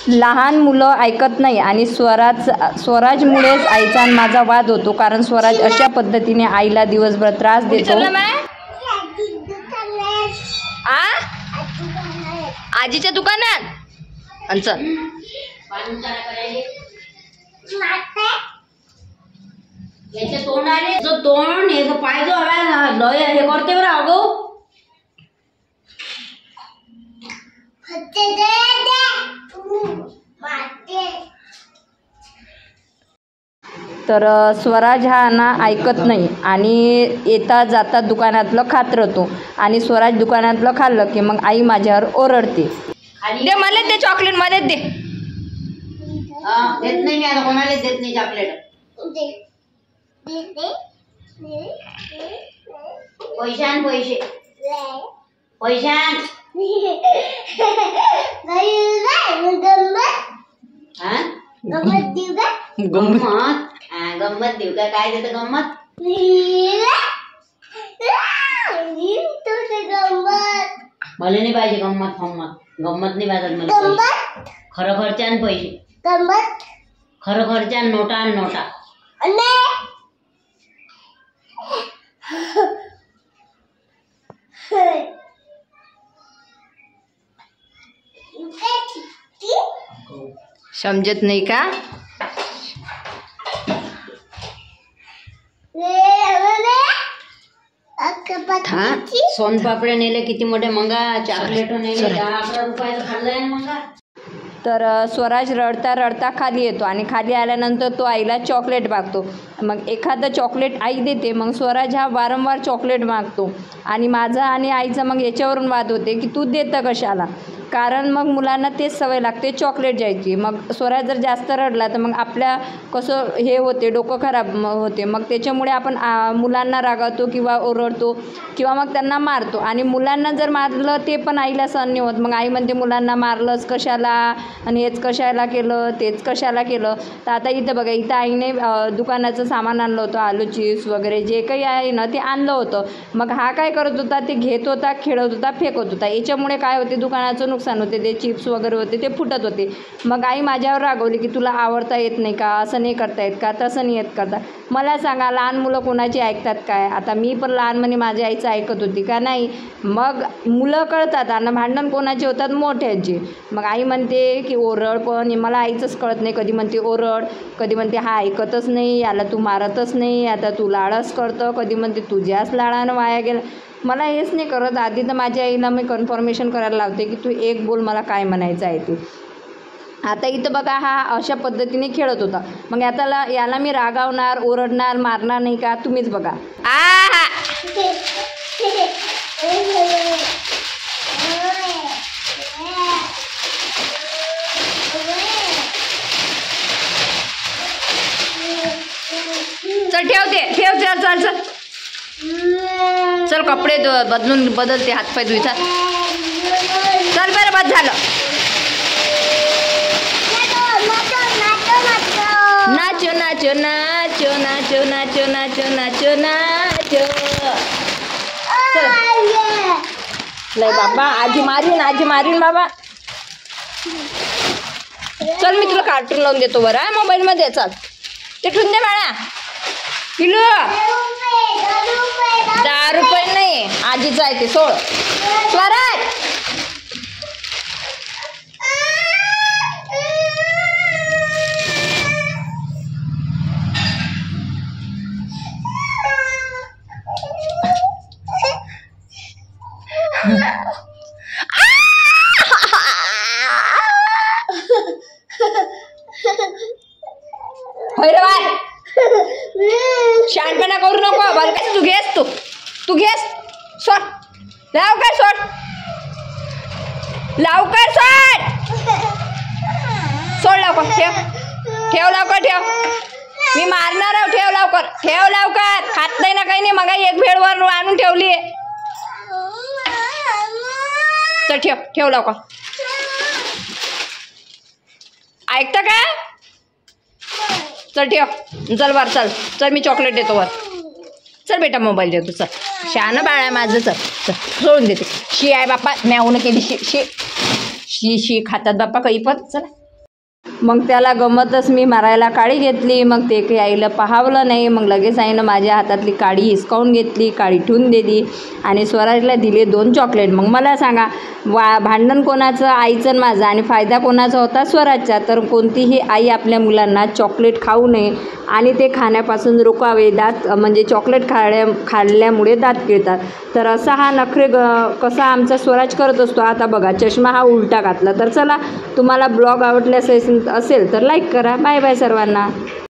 लहान मुलं ऐकत नाही आणि स्वराजमुळेच आईचा आणि माझा वाद होतो, कारण स्वराज अशा पद्धतीने आईला दिवसभर त्रास देतो. आजीच्या दुकानात अंचल याचे तोंड आले जो तोंड हे पाय जो लय हे करते बरं अगो तर स्वराज हा ना ऐकत नाही आणि येता जाता दुकानातलं खात राहतो आणि स्वराज दुकानातलं खाल्लं की मग आई माझ्यावर ओरडते. दे मला दे चॉकलेट, मला दे. देत नाही मी आता कोणालाच देत नाही चॉकलेट. पैशान पैसे पैशान गंमत देऊ का? काय देतं गंमत? मला नाही पाहिजे गंमत गंमत नाही पाहिजे मला. खरं खर्च्यान पैसे, खरं खर्च्यान नोटा नोटा. समजत नाही का? सोनपापड्या नेले किती मोठे मंगा, चॉकलेट नेले 10-11 रुपयाचं खाल्लंय मंगा. तर स्वराज रडता रडता खाली येतो आणि खाली आल्यानंतर तो आईला चॉकलेट मागतो. मग एखादं चॉकलेट आई देते, मग स्वराज हा वारंवार चॉकलेट मागतो आणि माझा आणि आईचा मग याच्यावरून वाद होते की तू देतं कशाला, कारण मग मुलांना तेच सवय लागते चॉकलेट द्यायची. मग स्वराज जर जास्त रडला तर मग आपल्या कसं हे होते, डोकं खराब होते. मग त्याच्यामुळे आपण मुलांना रागावतो किंवा ओरडतो किंवा मग त्यांना मारतो आणि मुलांना जर मारलं ते पण आईला सहन नाही होत. मग आई म्हणते मुलांना मारलंच कशाला आणि हेच कशाला केलं, तेच कशाला केलं. तर आता इथं बघा, इथं आईने दुकानाचं सामान आणलं होतं, आलू चिप्स वगैरे जे काही आहे ना ते आणलं होतं. मग हा काय करत होता, ते घेत होता, खेळत होता, फेकत होता. याच्यामुळे काय होते, दुकानाचं नुकसान होते. ते चिप्स वगैरे होते ते फुटत होते. मग आई माझ्यावर रागवली की तुला आवडता येत नाही का, असं नाही करता येत का, तसं नाही येत करता. मला सांगा, लहान मुलं कोणाची ऐकतात काय? आता मी पण लहानपणी माझ्या आईचं ऐकत होती का नाही? मग मुलं कळतात आणि भांडण कोणाचे होतात, मोठ्यांचे. मग आई म्हणते की ओरड, पण मला आईचंच कळत नाही. कधी म्हणते ओरड, कधी म्हणते हा ऐकतच नाही, याला तू मारतच नाही, आता तू लाडच करतं, कधी म्हणते तुझ्याच लाडानं वाया गेला. मला हेच नाही करत. आधी तर माझ्या आईला मी कन्फर्मेशन करायला लावते की तू एक बोल, मला काय म्हणायचं आहे ते. आता इथं बघा, हा अशा पद्धतीने खेळत होता. मग याला मी रागावणार, ओरडणार, मारणार नाही का, तुम्हीच बघा. चल ठेव चल चल चल चल, कपडे बदलते, हातपाय धुईचा. चल बरं, बस झालं. Nacho nacho nacho nacho nacho nacho nacho nacho. चल लय बाबा, आजी मारीन बाबा. चल मी तुला कार्टून लावून देतो बरं मोबाईलमध्ये. चल ते ठेवून दे बाळा. किलो 10 रुपये नाही, आजीचं आहे ते, सोड. स्वराज होय रे बाय, शहाणपणा करू नको. बरं काय, तू घेस सोड, लवकर सोड, लवकर सोड लवकर. ठेव लवकर, ठेव. मी मारणार आहो, ठेव लवकर. खात नाही ना काही नाही, मग एक भेळवर आणून ठेवली आहे. चल ठेव लवकर. ऐकता का? चल ठेव. चल वर, चल मी चॉकलेट देतो वर. चल बेटा, मोबाईल देतो. चल, शहाणं बाळ आहे माझं. चल सोडून देते. शी आहे बाप्पा, म्याऊन केली शी खातात बाप्पा काही पण. चल मग त्याला गमतच मी मारायला काडी घेतली. मग ते काही आईला पाहावलं नाही. मग लगेच आईनं माझ्या हातातली काडी हिसकावून घेतली, काडी ठेवून दिली आणि स्वराजला दिले 2 चॉकलेट. मग मला सांगा, भांडण कोणाचं? आईचं आणि माझं, आणि फायदा कोणाचा होता? स्वराजचा. तर कोणतीही आई आपल्या मुलांना चॉकलेट खाऊ नये आणि ते खाण्यापासून रोकावे. दात म्हणजे चॉकलेट खाल्ल्यामुळे दात किळतात. तर असा हा नखरे कसा आमचा स्वराज करत असतो. आता बघा, चष्मा हा उलटा घातला. तर चला, तुम्हाला ब्लॉग आवडल्यास असेल तर लाईक करा. बाय बाय सर्वांना.